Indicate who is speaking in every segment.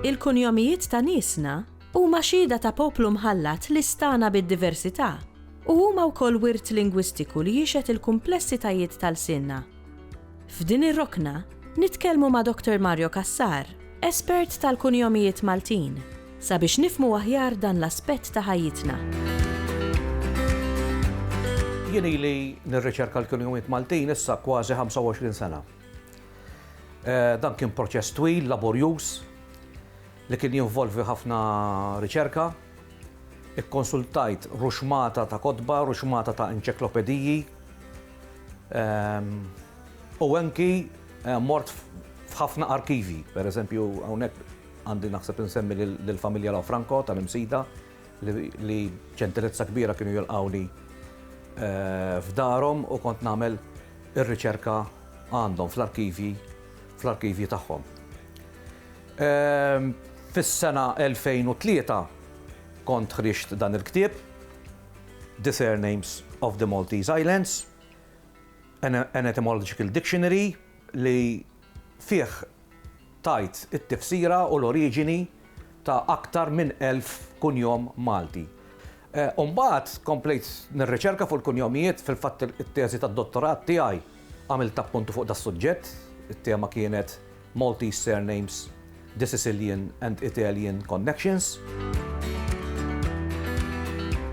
Speaker 1: Il-kunjomijiet ta' niesna huma xhieda ta' poplu mħallat li stana bid-diversità u huma wkoll wirt lingwistiku li jixed il-kumplessitajiet tal-sinna. F'din ir-rokna nitkellmu ma' Dr. Mario Cassar, espert tal-kunjomijiet Maltin, sabiex nifhmu aħjar dan l-aspett ta' ħajjitna.
Speaker 2: Jien ili nirriċerka l-kunjomijiet Maltin issa kważi 25 sena. Dan kien proċess twil, laborjuż, li kien jinvolvi ħafna riċerka, ikkonsultajt ruxmata ta' kotba, ruxmata ta' enċiklopediji, u anki mort f'ħafna arkivi. Per eżempju, hawnhekk għandi naħseb insemmi lill-familja Lanfranco tal-Imsida li ġentilezza kbira kienu jilqgħuni f'darhom u kont nagħmel ir-riċerka għandhom fl-arkivi tagħhom. Fis-sena 2003 kont ħriġt dan il-ktieb, The Surnames of the Maltese Islands, an Etymological Dictionary li fih tajt it-tifsira u l-oriġini ta' aktar minn 1000 kunjom Malti. Umbagħad komplejt nirriċerka fuq il-kunjomijiet, fil-fatt it-teżi tad-dottorat tiegħi għamilt appuntu fuq das suġġett, it-tema kienet Maltese Surnames, the Sicilian and Italian Connections.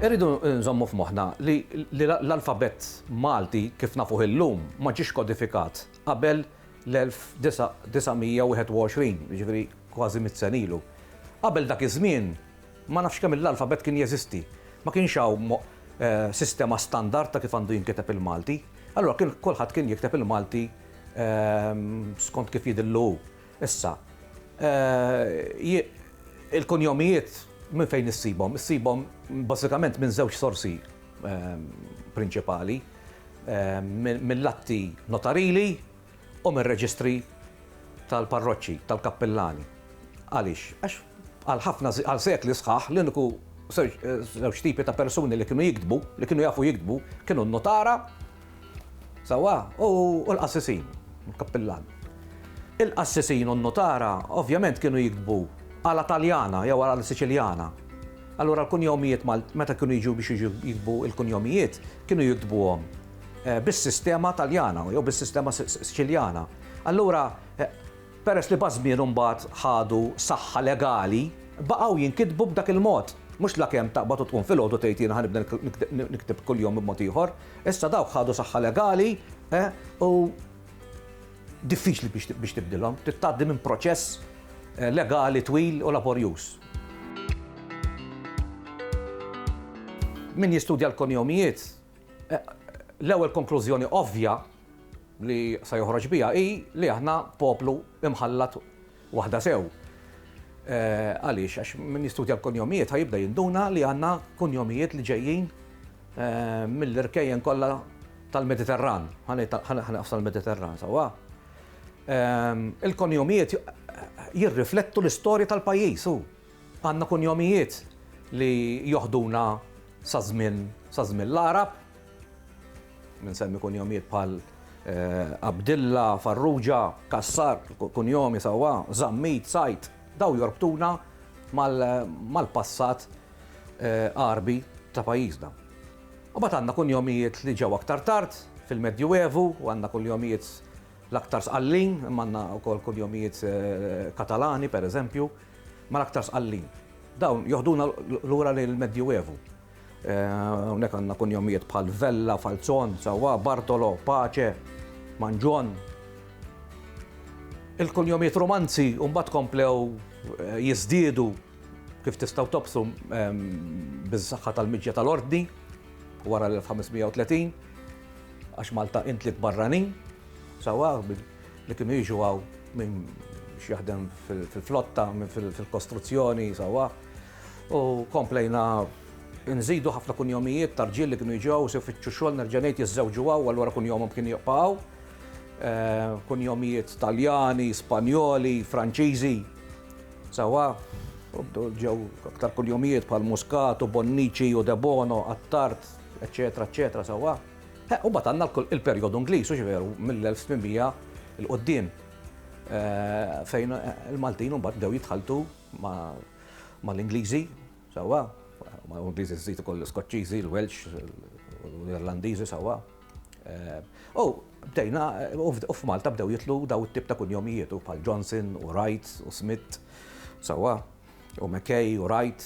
Speaker 2: Irridu nżommu f'moħħna li l-alfabet Malti kif nafuh illum ma ġiex kodifikat qabel l-1921, jiġifieri kważi 100 sen ilu. Qabel dak iż-żmien ma nafx kemm l-alfabet kien jeżisti. Ma kienx hawn sistema standard ta' kif għandu jinkiteb il-Malti. Allura kulħadd kien jikteb il-Malti skont kif jidillu. Issa, il-kunjomijiet minn fejn issibhom? Issibhom bażikament minn żewġ sorsi prinċipali, mill-atti notarili u mir-reġistri tal-parroċċi, tal-kappellani. Għaliex? Għal sekli sħaħ l-uniku żewġ tipi ta' persuni li kienu jafu jiktbu, kienu n-notara u l-qassisin, il-kappellan. Il-qassisin u n-notara ovvjament kienu jiktbu għala Taljana jew għala Siċiljana. Allura l-kunjomijiet meta kienu jiġu biex jiktbu il-kunjomijiet kienu jiktbuhom bis-sistema Taljana jew bis-sistema Siċiljana. Allura peress li bażmien imbagħad ħadu saħħa legali, baqgħu jinkitbu b'dak il-mod. Mhux lakemm taqbad u tkun filgħodu tgħid jiena ħanibda nikteb kuljum b'mod ieħor, issa dawk ħadu saħħa legali u diffiċli biex tibdilhom, titgħaddi minn proċess legali twil u laborjuż. Min jistudja l-kunjomijiet, l-ewwel konklużjoni ovvja li se joħroġ biha hi li aħna poplu imħallat waħda sew. Għaliex għax min jistudja l-kunjomijiet ħajibda jinduna li għandna kunjomijiet li ġejjin mill-irkejjen kollha tal-Mediterran. Ħanqafsa l-Mediterran sewwa. Il-kunjomijiet jirriflettu l-istorja tal-pajjiż. Għandna kunjomijiet li joħduna sa żmien l-Arab, minsemmi kunjomijiet bħal Abdilla, Farrugia, Kassar, kunjomi sewwa, Zammit, Sajt, daw jorbtuna mal-passat qarbi ta' pajjiżna. U bagħad għandna kunjomijiet li ġew aktar tard fil-Medjuevu u għandna kunjomijiet l-aktar sqallin, għandna wkoll kunjomijiet Katalani pereżempju, ma l-aktar sqallin. Dawn joħduna lura lill-Medjuevu. Hawnhekk għandna kunjomijiet bħal Vella, Falzon, sewwa, Bartolo, Pace, Manġon. Il-kunjomijiet romanzi mbagħad komplew jiżdiedu kif tistgħu tobsu biz-saħħa tal-miġja tal-Ordni wara l-1530 għax Malta intliet barranin sewwa li kienu jiġu għaw minn biex jaħdem fil-flotta, fil-kostruzzjoni sewwa u komplejna nżidu ħafna kunjomijiet ta' rġiel li kienu jiġu se fitxu xogħol nerġa' ngħid jiżżewġu għaw allura kunjomhom kien joqgħu. Kunjomijiet Taljani, Spanjoli, Franċiżi, sewwa ġew aktar kuljomijiet bħal Muscat u Bonnici u De Bono, Attart, eccetera, sawa. U bat għandna il-perjodu Ingliż, ġiveru, mill-1800 il-qoddim. Fejn il-Maltin mbagħad bdew jitħaltu mal-Ingliżi, sawa. Ma' Ingliżi żżid ukoll l-Skoċċiżi, l-Welsh, l-Irlandiżi sawa. Bdejna, u f'Malta bdew jitlu daw it-tip ta' kunjomijiet bħal Johnson u Wright u Smith, sawa, u Mackay u Wright,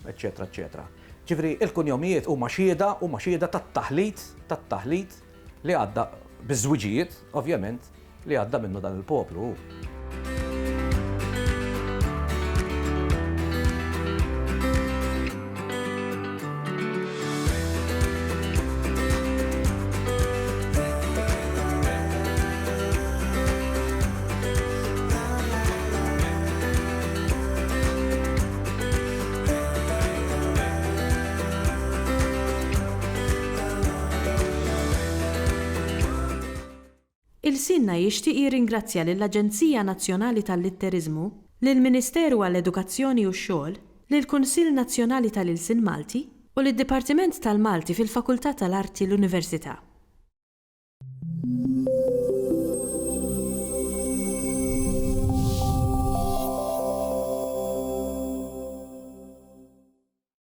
Speaker 2: eccetera. Ġifri, il-kunjomijiet huma xieda tat-taħlit li għadda biż-żwiġijiet, ovvjament, li għadda minnu dan il-poplu.
Speaker 1: Il-Sinna jixtieq jirringrazzja lill-Aġenzija Nazzjonali tal-Litterizmu, lill-Ministeru għall-Edukazzjoni u x-Xogħol, lill-Kunsill Nazzjonali tal-Ilsien Malti u lid-Dipartiment tal-Malti fil-Fakultà tal-Arti l-Università.